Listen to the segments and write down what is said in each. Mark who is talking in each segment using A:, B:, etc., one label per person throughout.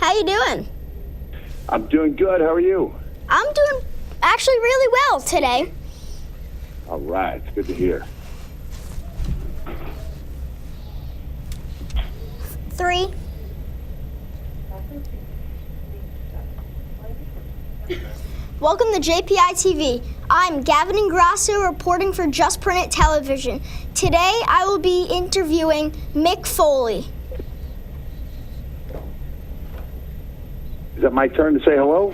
A: How you doing?
B: I'm doing good. How are you?
A: I'm doing actually really well today.
B: All right. It's good to hear.
A: 3. Welcome to JPI TV. I'm Gavin Ingrassia reporting for Just Print It Television. Today I will be interviewing Mick Foley.
B: Is it my turn to say hello?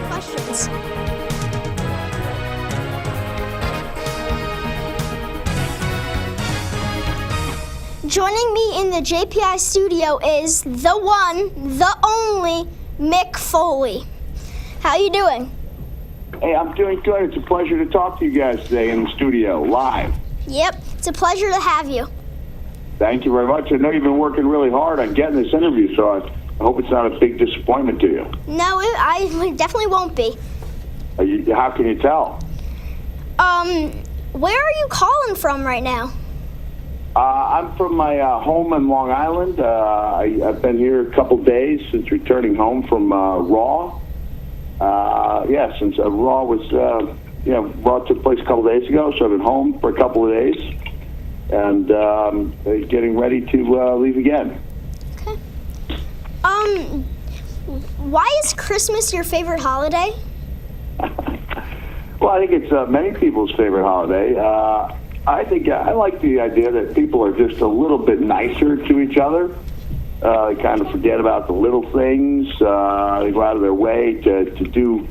A: Questions? Joining me in the JPI studio is the one, the only, Mick Foley. How you doing?
B: Hey, I'm doing good. It's a pleasure to talk to you guys today in the studio, live.
A: Yep, it's a pleasure to have you.
B: Thank you very much. I know you've been working really hard on getting this interview, so I hope it's not a big disappointment to you.
A: No, I definitely won't be.
B: How can you tell?
A: Where are you calling from right now?
B: I'm from my home in Long Island. I've been here a couple days since returning home from Raw. Since Raw was, Raw took place a couple days ago, so I've been home for a couple of days and getting ready to leave again.
A: Okay. Why is Christmas your favorite holiday?
B: Well, I think it's many people's favorite holiday. I think I like the idea that people are just a little bit nicer to each other. They kind of forget about the little things. They go out of their way to do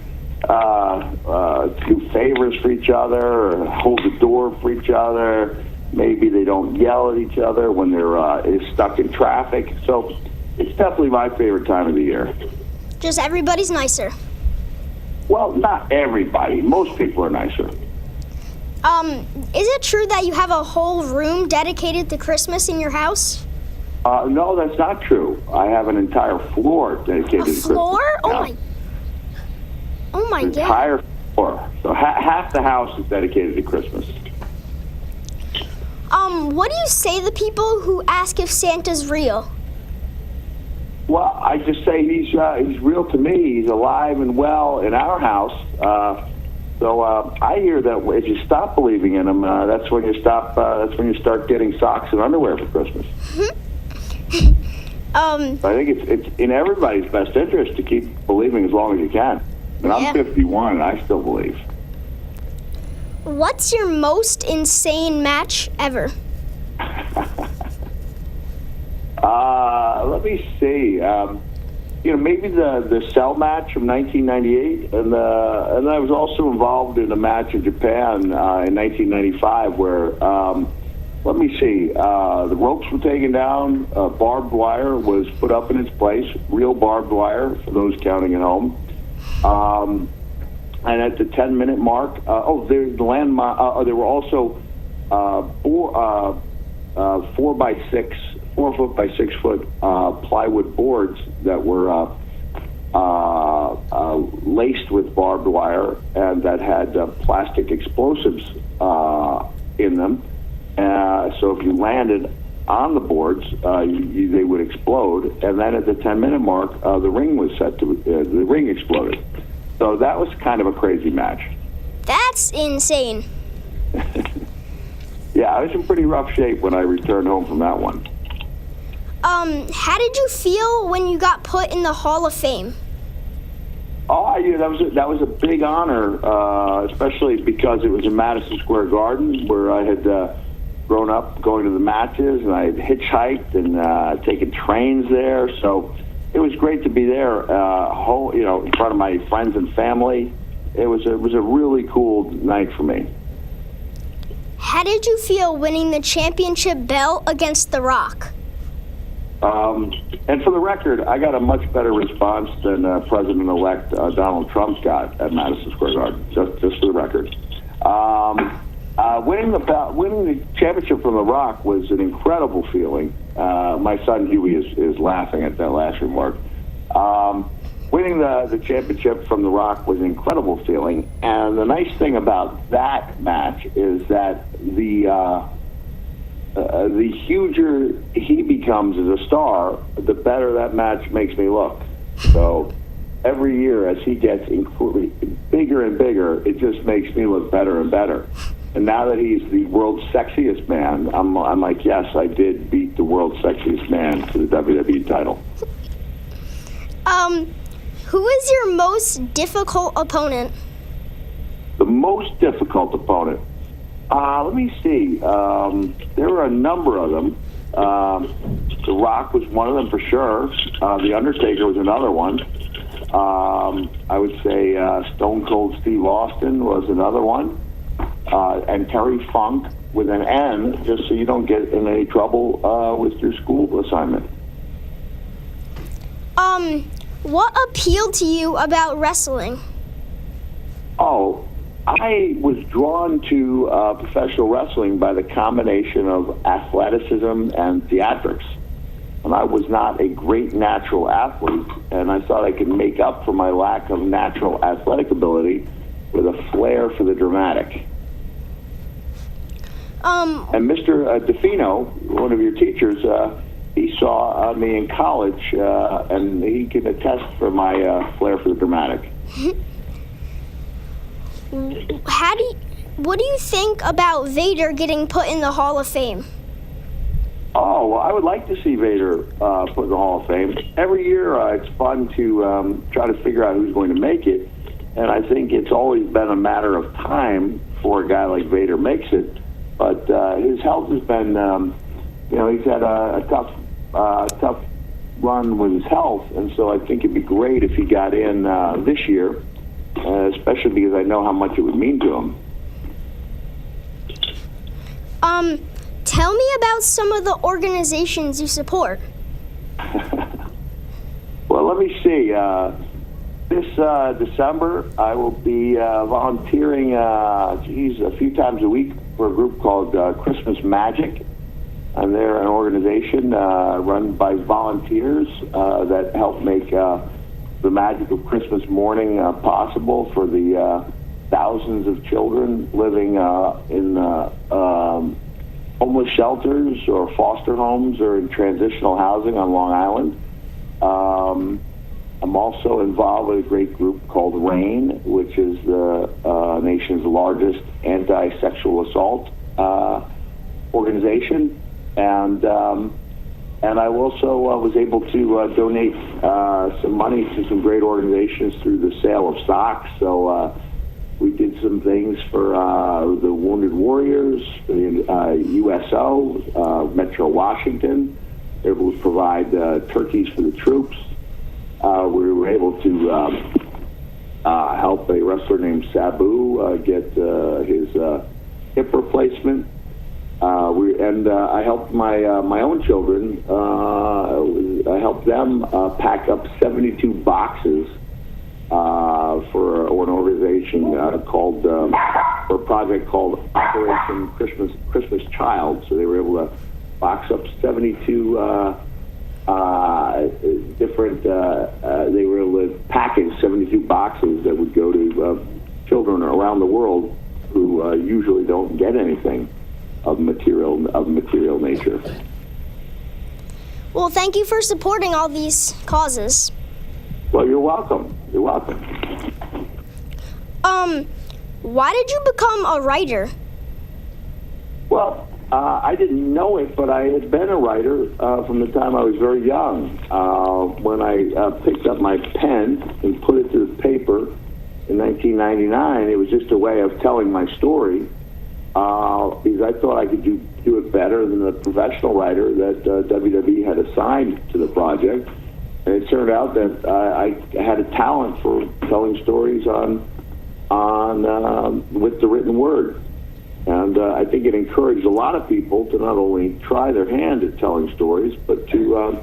B: favors for each other, or hold the door for each other. Maybe they don't yell at each other when they're stuck in traffic. So it's definitely my favorite time of the year.
A: Just everybody's nicer.
B: Well, not everybody. Most people are nicer.
A: Is it true that you have a whole room dedicated to Christmas in your house?
B: No, that's not true. I have an entire floor dedicated to Christmas.
A: A floor? Oh my God.
B: Entire floor. So half the house is dedicated to Christmas.
A: What do you say to people who ask if Santa's real?
B: Well, I just say he's real to me. He's alive and well in our house. So I hear that if you stop believing in him, that's when you stop. That's when you start getting socks and underwear for Christmas. I think it's in everybody's best interest to keep believing as long as you can. And I'm 51, and I still believe.
A: What's your most insane match ever?
B: Let me see. Maybe the cell match from 1998, and I was also involved in a match in Japan in 1995 where, let me see, the ropes were taken down, barbed wire was put up in its place, real barbed wire for those counting at home, and at the 10-minute mark, there were also 4 foot by 6 foot plywood boards that were laced with barbed wire and that had plastic explosives in them. So if you landed on the boards, they would explode. And then at the 10-minute mark, the ring was set to the ring exploded. So that was kind of a crazy match.
A: That's insane.
B: Yeah, I was in pretty rough shape when I returned home from that one.
A: How did you feel when you got put in the Hall of Fame?
B: Oh, yeah, that was a big honor, especially because it was in Madison Square Garden, where I had grown up going to the matches, and I had hitchhiked and taken trains there. So it was great to be there, in front of my friends and family. It was a really cool night for me.
A: How did you feel winning the championship belt against The Rock?
B: And for the record, I got a much better response than President-elect Donald Trump got at Madison Square Garden, just for the record. Winning the championship from The Rock was an incredible feeling. My son Huey is laughing at that last remark. Winning the championship from The Rock was an incredible feeling, and the nice thing about that match is that the huger he becomes as a star, the better that match makes me look. So every year as he gets bigger and bigger, it just makes me look better and better. And now that he's the world's sexiest man, I'm like, yes, I did beat the world's sexiest man to the WWE title.
A: Who is your most difficult opponent?
B: The most difficult opponent? Let me see. There were a number of them. The Rock was one of them for sure. The Undertaker was another one. I would say Stone Cold Steve Austin was another one. And Terry Funk with an N, just so you don't get in any trouble with your school assignment.
A: What appealed to you about wrestling?
B: Oh, I was drawn to professional wrestling by the combination of athleticism and theatrics. And I was not a great natural athlete, and I thought I could make up for my lack of natural athletic ability with a flair for the dramatic. And Mr. DeFino, one of your teachers, he saw me in college, and he can attest for my flair for the dramatic.
A: What do you think about Vader getting put in the Hall of Fame?
B: Oh, well, I would like to see Vader put in the Hall of Fame. Every year it's fun to try to figure out who's going to make it, and I think it's always been a matter of time before a guy like Vader makes it. But his health has been, he's had a tough run with his health, and so I think it'd be great if he got in this year, especially because I know how much it would mean to him.
A: Tell me about some of the organizations you support.
B: Well, let me see. This December, I will be volunteering a few times a week for a group called Christmas Magic. And they're an organization run by volunteers that help make the magic of Christmas morning possible for the thousands of children living in homeless shelters or foster homes or in transitional housing on Long Island. I'm also involved with a great group called RAIN, which is the nation's largest anti-sexual assault organization. And I also was able to donate some money to some great organizations through the sale of socks. So we did some things for the Wounded Warriors, for the USO, Metro Washington. They were able to provide turkeys for the troops. We were able to help a wrestler named Sabu get his hip replacement. I helped my own children. I helped them pack up 72 boxes for an organization called for a project called Operation Christmas Child. So they were able to box up 72 different. They were able to package 72 boxes that would go to children around the world who usually don't get anything of material nature.
A: Well, thank you for supporting all these causes.
B: Well, you're welcome. You're welcome.
A: Why did you become a writer?
B: Well, I didn't know it, but I had been a writer from the time I was very young. When I picked up my pen and put it to the paper in 1999, it was just a way of telling my story. Because I thought I could do it better than the professional writer that WWE had assigned to the project. And it turned out that I had a talent for telling stories on with the written word. And I think it encouraged a lot of people to not only try their hand at telling stories, but to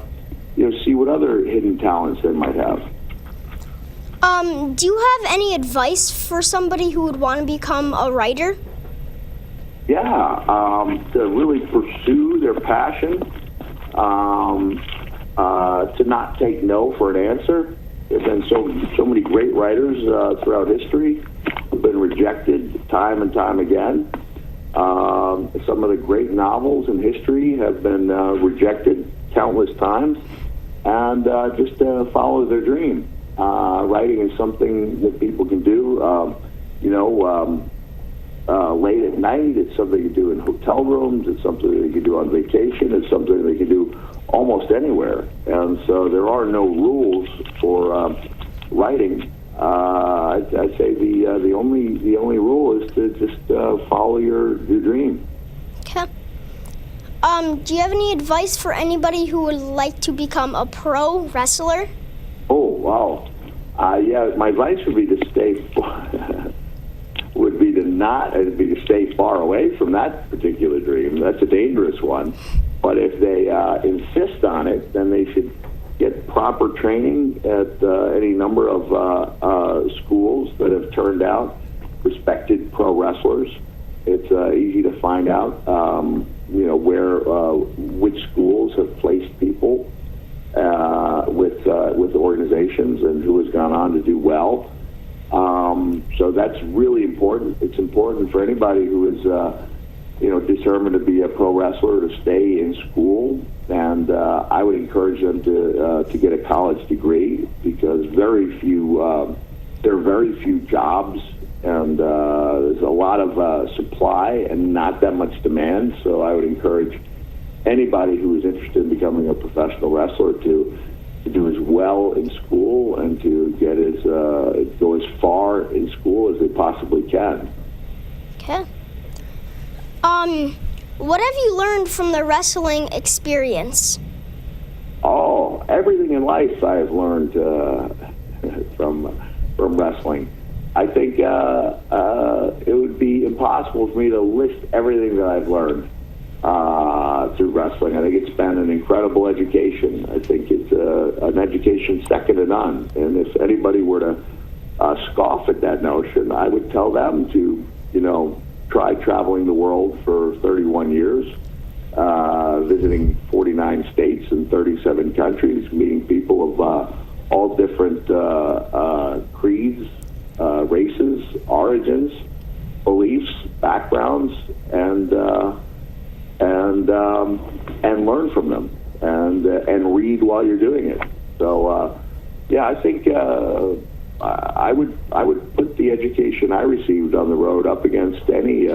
B: see what other hidden talents they might have.
A: Do you have any advice for somebody who would want to become a writer?
B: To really pursue their passion, to not take no for an answer. There's been so many great writers throughout history who've been rejected time and time again. Some of the great novels in history have been rejected countless times, and just follow their dream. Writing is something that people can do. Late at night, it's something you do in hotel rooms, it's something that you can do on vacation, it's something that you can do almost anywhere. And so there are no rules for writing. I'd say the only rule is to just follow your dream.
A: Okay. Do you have any advice for anybody who would like to become a pro wrestler?
B: Oh, wow. My advice would be to stay to stay far away from that particular dream. That's a dangerous one. But if they insist on it, then they should get proper training at any number of schools that have turned out respected pro wrestlers. It's easy to find out, which schools have placed people with organizations and who has gone on to do well. So that's really important. It's important for anybody who is, determined to be a pro wrestler to stay in school, and I would encourage them to get a college degree, because there are very few jobs, and there's a lot of supply and not that much demand. So I would encourage anybody who is interested in becoming a professional wrestler to do as well in school and to go as far in school as they possibly can.
A: Okay. What have you learned from the wrestling experience?
B: Oh, everything in life I have learned from wrestling. I think it would be impossible for me to list everything that I've learned through wrestling. I think it's been an incredible education. I think it's an education second to none. And if anybody were to scoff at that notion, I would tell them to, try traveling the world for 31 years, visiting 49 states and 37 countries, meeting people of all different creeds, races, origins, beliefs, backgrounds, and learn from them, and read while you're doing it. So I think I would put the education I received on the road up against the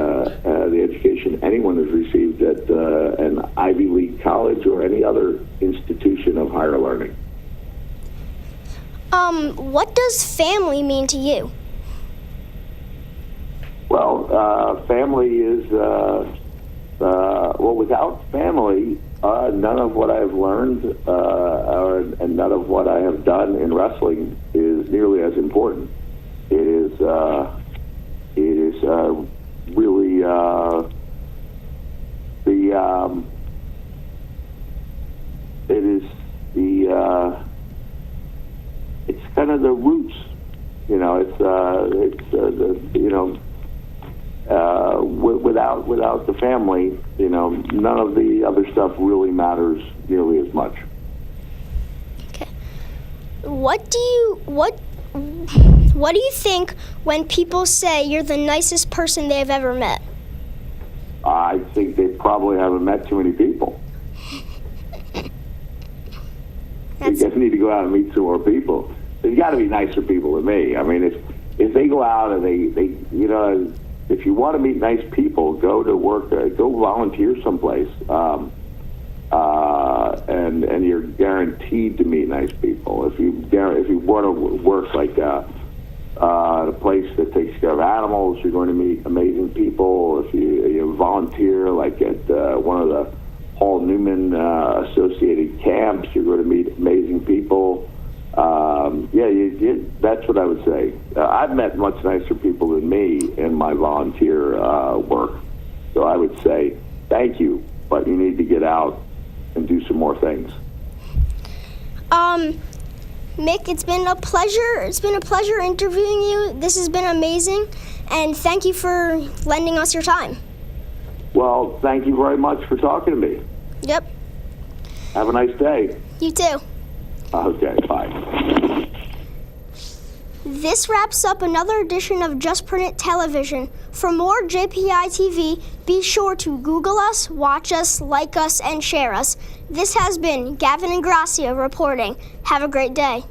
B: education anyone has received at an Ivy League college or any other institution of higher learning.
A: What does family mean to you?
B: Well, family is without family, none of what I've learned and none of what I have done in wrestling is nearly as important. It is really it's kind of the roots. Without the family, none of the other stuff really matters nearly as much.
A: Okay. What do you think when people say you're the nicest person they've ever met?
B: I think they probably haven't met too many people. They just need to go out and meet some more people. There's got to be nicer people than me. I mean, if they go out and they if you want to meet nice people, go to work, go volunteer someplace, and you're guaranteed to meet nice people. If you want to work like a place that takes care of animals, you're going to meet amazing people. If you volunteer like at one of the Paul Newman associated camps, you're going to meet amazing people. That's what I would say. I've met much nicer people than me in my volunteer work. So I would say, thank you, but you need to get out and do some more things.
A: Mick, it's been a pleasure. It's been a pleasure interviewing you. This has been amazing, and thank you for lending us your time.
B: Well, thank you very much for talking to me.
A: Yep.
B: Have a nice day.
A: You too.
B: Okay, bye.
A: This wraps up another edition of Just Print It Television. For more JPI TV, be sure to Google us, watch us, like us, and share us. This has been Gavin Ingrassia reporting. Have a great day.